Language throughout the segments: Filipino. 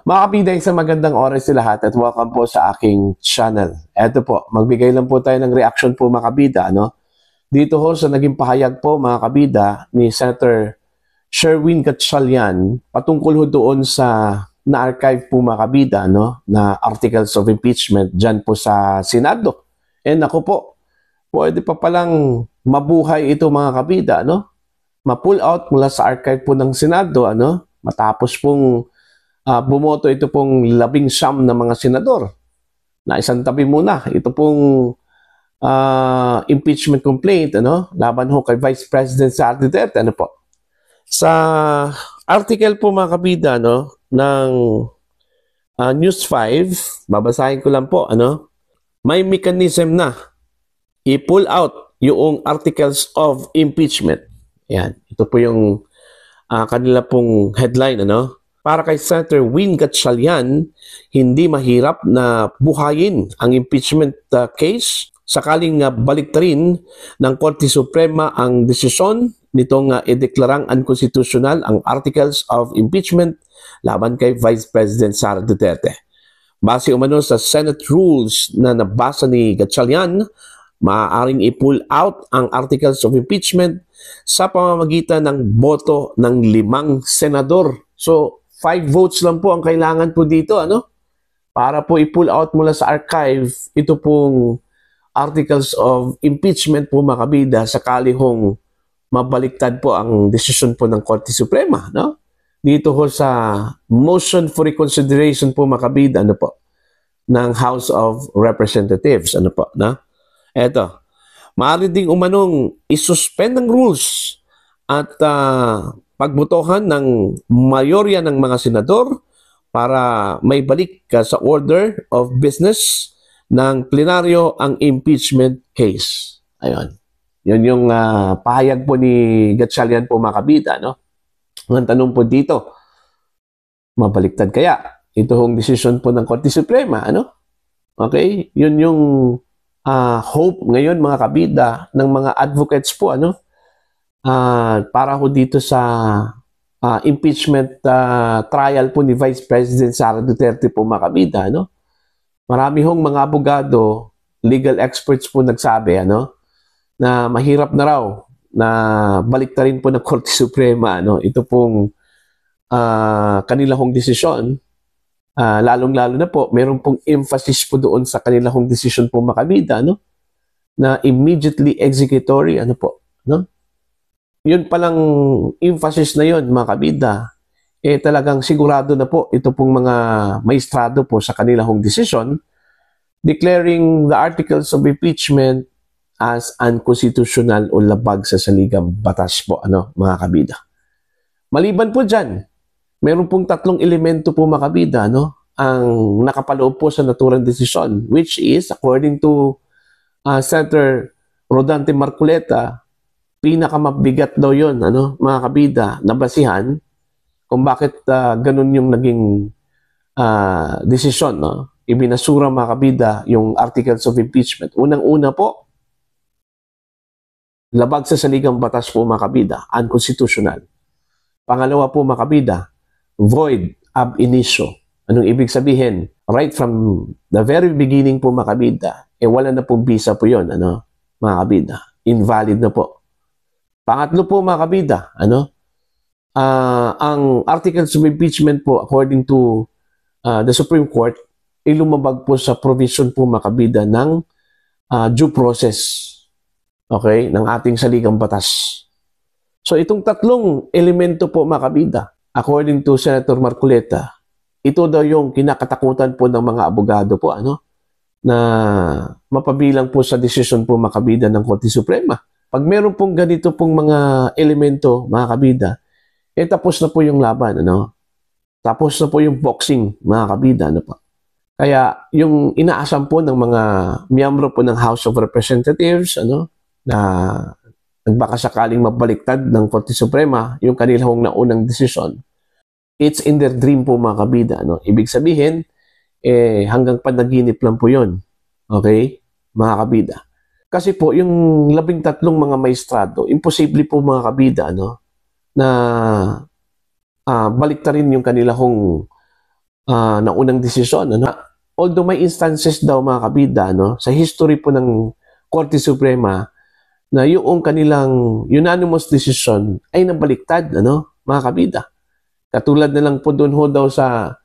Mga kabida, isang magandang oras sa lahat at welcome po sa aking channel. Eto po, magbigay lang po tayo ng reaction po mga kabida. Dito ho sa naging pahayag po mga kabida ni Senator Sherwin Gatchalian patungkol ho doon sa na-archive po mga kabida na articles of impeachment dyan po sa Senado. Ako po, pwede pa palang mabuhay ito mga kabida. Ma-pull out mula sa archive po ng Senado matapos pong bumoto ito pong 19 na mga senador na isang tabi muna. Ito pong impeachment complaint laban ho kay Vice President Sara Duterte. Sa article po mga kabida ng News 5, babasahin ko lang po may mechanism na i-pull out yung articles of impeachment. Yan, ito po yung kanila pong headline Para kay Senator Win Gatchalian, hindi mahirap na buhayin ang impeachment case sakaling baliktarin ng Korte Suprema ang desisyon nitong ideklarang unconstitutional ang articles of impeachment laban kay Vice President Sara Duterte. Base umano sa Senate rules na nabasa ni Gatchalian, maaaring i-pull out ang articles of impeachment sa pamamagitan ng boto ng 5 senador. So, 5 votes lang po ang kailangan po dito, para po i-pull out mula sa archive ito pong articles of impeachment po mga kabida sakali hong mabaliktad po ang desisyon po ng Korte Suprema, Dito ho sa motion for reconsideration po mga kabida, ng House of Representatives, Eto, maaari ding umanong isuspend ng rules at pagbotohan ng mayorya ng mga senador para may balik sa order of business ng plenaryo ang impeachment case. Ayun. Yun yung pahayag po ni Gatchalian po mga kabida. Ang tanong po dito, mabaliktad kaya ito hong desisyon po ng Korte Suprema? Okay? Yun yung hope ngayon mga kabida ng mga advocates po para ho dito sa impeachment trial po ni Vice President Sara Duterte po mga kabida, Marami hong mga abogado, legal experts po nagsabi, na mahirap na raw na baliktarin po ng Korte Suprema, ito pong kanila hong desisyon. Lalong-lalo na po, meron pong emphasis po doon sa kanila hong desisyon po mga kabida, na immediately executory, Yun palang emphasis na yun, mga kabida, talagang sigurado na po ito pong mga maestrado po sa kanilang desisyon, declaring the articles of impeachment as unconstitutional o labag sa saligang batas po, mga kabida. Maliban po dyan, meron pong 3 elemento po, mga kabida, ang nakapaloob po sa naturang desisyon, which is, according to Senator Rodante Marcoleta, pinakamabigat daw yun, mga kabida, na basihan kung bakit ganun yung naging desisyon, Ibinasura mga kabida yung articles of impeachment. Unang-una po, labag sa saligang batas po mga kabida, unconstitutional. Pangalawa po mga kabida, void ab initio. Anong ibig sabihin? Right from the very beginning po mga kabida, wala na pong visa po yun, mga kabida. Invalid na po. Pangatlo po mga kabida, ang articles of impeachment po according to the Supreme Court ay lumabag po sa provision po mga kabida ng due process, okay, ng ating saligang batas. So itong 3 elemento po mga kabida, according to Senator Marcoleta, ito daw yung kinakatakutan po ng mga abogado po na mapabilang po sa desisyon po mga kabida ng Korte Suprema. Pag meron pong ganito pong mga elemento, mga kabida, tapos na po yung laban, Tapos na po yung boxing, mga kabida, Kaya, yung inaasam po ng mga miyembro po ng House of Representatives, na nagbaka sakaling mabaliktad ng Korte Suprema, yung kanilang naunang desisyon, it's in their dream po, mga kabida, Ibig sabihin, hanggang panaginip lang po yun. Okay? Mga kabida. Kasi po, yung 13 mga maestrado, imposible po mga kabida, na baliktarin yung kanilang naunang desisyon. Ano? Although may instances daw mga kabida, ano, sa history po ng Korte Suprema na yung kanilang unanimous decision ay nabaliktad, ano, mga kabida. Katulad na lang po doon ho daw sa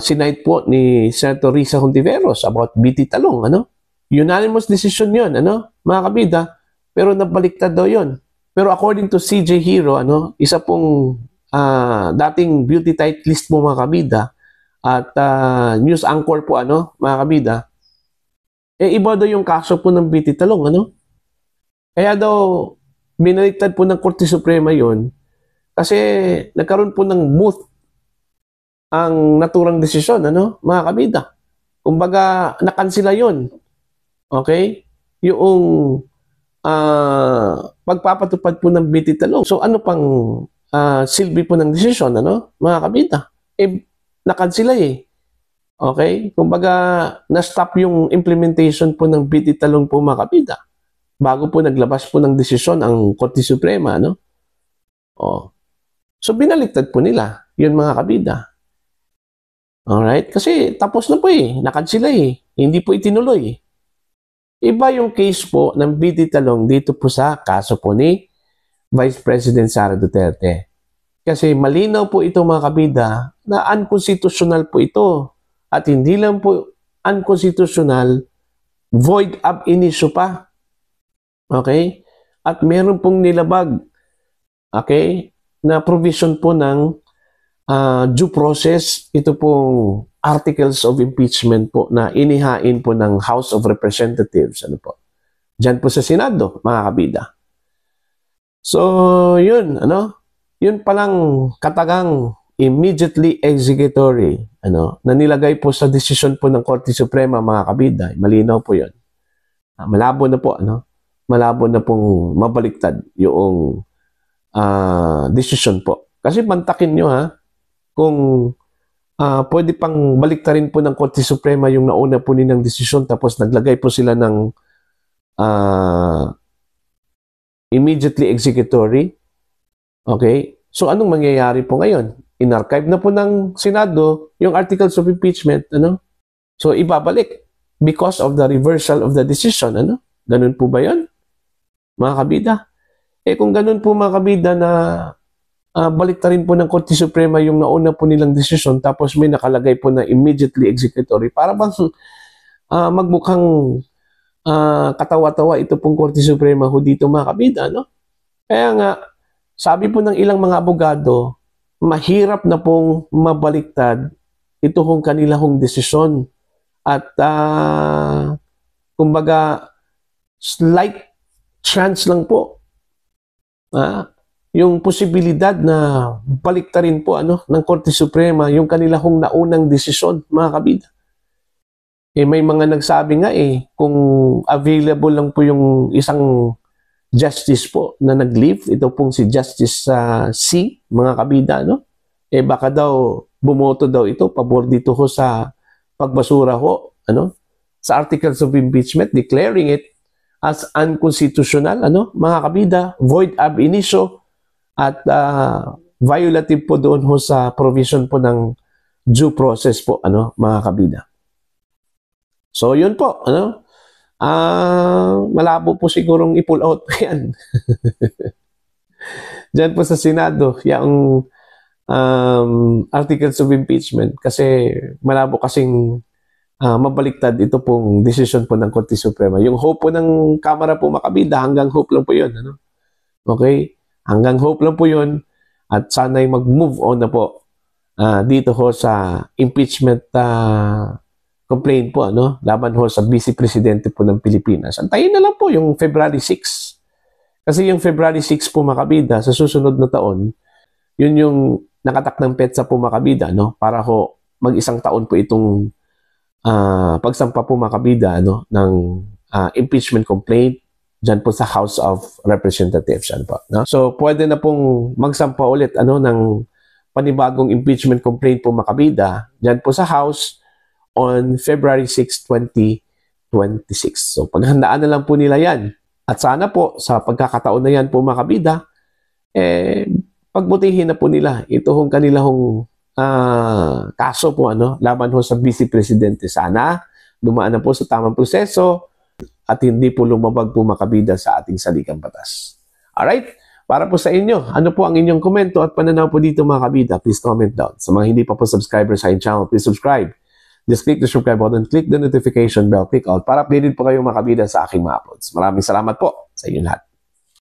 sinight po ni Senator Risa Hontiveros about BT Talong, ano? Unanimous decision yun, ano, mga kabida, pero nabaliktad daw yun. Pero according to CJ Hero, ano, isa pong dating beauty titleist mo mga kabida at news anchor po, ano, mga kabida, iba daw yung kaso po ng BT Talong, ano? Kaya daw, binaliktad po ng Korte Suprema yun kasi nagkaroon po ng booth ang naturang desisyon, ano, mga kabida. Kumbaga, nakansila yun. Okay? Yung pagpapatupad po ng BT Talong. So, ano pang silbi po ng desisyon, ano, mga kabida? Nakansila eh. Okay? Kumbaga, na-stop yung implementation po ng BT Talong po, mga kabida. Bago po naglabas po ng desisyon ang Korte Suprema, ano? So, binaliktad po nila, yun mga kabida. Alright? Kasi tapos na po eh. Nakansila eh. Hindi po itinuloy. Iba yung case po ng BT Talong dito po sa kaso po ni Vice President Sara Duterte. Kasi malinaw po ito mga kabida na unconstitutional po ito. At hindi lang po unconstitutional, void ab initio pa. Okay? At meron pong nilabag, okay, na provision po ng due process, ito pong articles of impeachment po na inihain po ng House of Representatives. Ano po? Diyan po sa Senado, mga kabida. So, yun, ano? Yun palang katagang immediately executory, ano, na nilagay po sa desisyon po ng Korte Suprema, mga kabida. Malinaw po yun. Malabo na po, ano? Malabo na pong mabaliktad yung desisyon po. Kasi pantakin nyo, ha? Kung pwede pang baliktarin po ng Korte Suprema yung nauna po nilang desisyon tapos naglagay po sila ng immediately executory. Okay? So, anong mangyayari po ngayon? In-archive na po ng Senado yung articles of impeachment. Ano? So, ibabalik because of the reversal of the decision. Ano? Ganun po ba yun? Mga kabida? Kung ganun po mga kabida na baliktarin po ng Korte Suprema yung nauna po nilang desisyon tapos may nakalagay po na immediately executory. Para bang magmukhang katawa-tawa ito pong Korte Suprema ho dito mga kabida, no? Kaya nga, sabi po ng ilang mga abogado, mahirap na pong mabaliktad ito hong kanilang desisyon. At kumbaga, slight chance lang po. Yung posibilidad na baliktarin po ng Korte Suprema yung kanilang naunang desisyon, mga kabida. May mga nagsabi nga kung available lang po yung isang justice po na nag-leave, ito pong si Justice C, mga kabida, no? Baka daw bumoto daw ito, pabor dito ho sa pagbasura ho, sa articles of impeachment, declaring it as unconstitutional, mga kabida, void ab initio, at violative po doon ho sa provision po ng due process po, mga kabida. So, yun po, malabo po sigurong i-pull out po yan. Diyan po sa Senado, yung articles of impeachment, kasi malabo kasing mabaliktad ito pong decision po ng Korte Suprema. Yung hope po ng Kamara po makabida, hanggang hope lang po yun. Okay? Hanggang hope lang po yun at sana'y mag-move on na po dito ho sa impeachment complaint po, laban ho sa Vice Presidente po ng Pilipinas. Antayin na lang po yung February 6. Kasi yung February 6 po makabida sa susunod na taon, yun yung nakatak ng petsa po makabida, para ho mag-isang taon po itong pagsampa po makabida ng impeachment complaint dyan po sa House of Representatives. So, pwede na pong magsampa ulit ng panibagong impeachment complaint po makabida dyan po sa House on February 6, 2026. So, paghandaan na lang po nila yan. At sana po, sa pagkakataon na yan po makabida, pagbutihin na po nila ito hong kanilang kaso po laban ho sa Vice Presidente. Sana dumaan na po sa tamang proseso at hindi po lumabag po makabida sa ating saligang batas. Alright? Para po sa inyo, ano po ang inyong komento at pananaw po dito mga kabida? Please comment down. Sa mga hindi pa po subscriber sa aking channel, please subscribe. Just click the subscribe button, click the notification bell, click all para updated po kayo mga kabida sa aking mga uploads. Maraming salamat po sa inyo lahat.